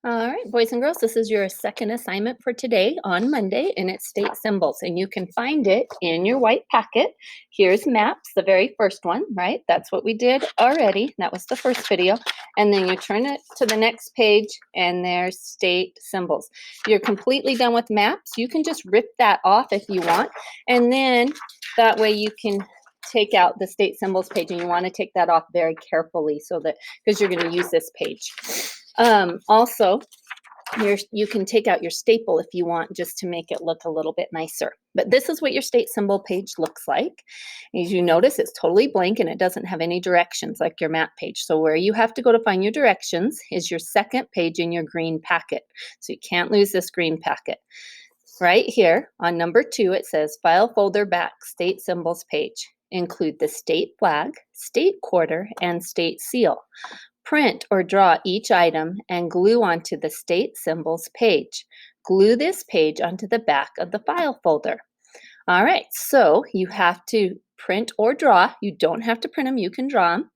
All right, boys and girls, this is your second assignment for today on Monday, and it's state symbols, and you can find it in your white packet. Here's maps, the very first one, right? That's what we did already. That was the first video. And then you turn it to the next page, and there's state symbols. You're completely done with maps. You can just rip that off if you want, and then that way you can take out the state symbols page, and you want to take that off very carefully so that because you're going to use this page. Also, you can take out your staple if you want, just to make it look a little bit nicer. But this is what your state symbol page looks like. As you notice, it's totally blank and it doesn't have any directions like your map page. So where you have to go to find your directions is your second page in your green packet. So you can't lose this green packet. Right here on number 2, it says File Folder Back State Symbols Page. Include the state flag, state quarter, and state seal. Print or draw each item and glue onto the state symbols page. Glue this page onto the back of the file folder. All right, so you have to print or draw. You don't have to print them, you can draw them.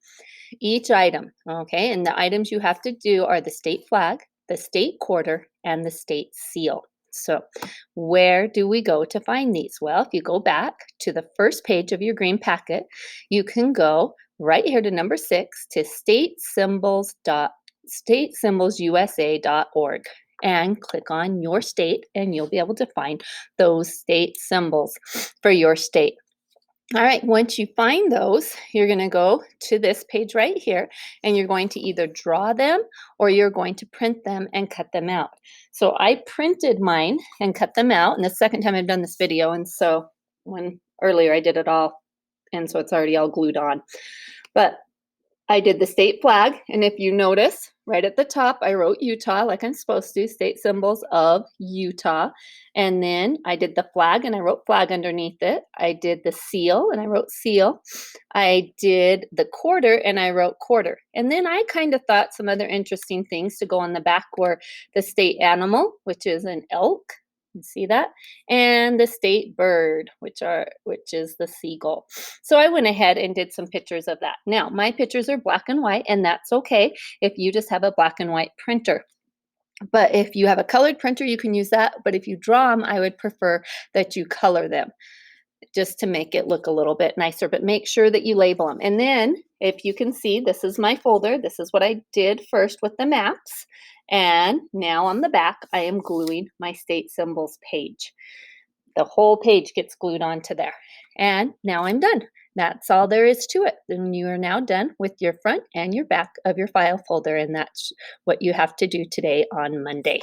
Each item, okay? And the items you have to do are the state flag, the state quarter, and the state seal. So where do we go to find these? Well, if you go back to the first page of your green packet, you can go right here to number 6 to statesymbolsusa.org and click on your state, and you'll be able to find those state symbols for your state. All right, once you find those, you're going to go to this page right here, and you're going to either draw them or you're going to print them and cut them out. So I printed mine and cut them out, and the second time I've done this video, and so earlier I did it all, and so it's already all glued on. But I did the state flag, and if you notice, right at the top, I wrote Utah like I'm supposed to, state symbols of Utah. And then I did the flag, and I wrote flag underneath it. I did the seal, and I wrote seal. I did the quarter, and I wrote quarter. And then I kind of thought some other interesting things to go on the back were the state animal, which is an elk. You see that? And the state bird, which is the seagull. So I went ahead and did some pictures of that. Now, my pictures are black and white, and that's okay if you just have a black and white printer. But if you have a colored printer, you can use that. But if you draw them, I would prefer that you color them just to make it look a little bit nicer. But make sure that you label them. And then, if you can see, this is my folder. This is what I did first with the maps. And now on the back, I am gluing my state symbols page. The whole page gets glued onto there. And now I'm done. That's all there is to it. Then you are now done with your front and your back of your file folder, and that's what you have to do today on Monday.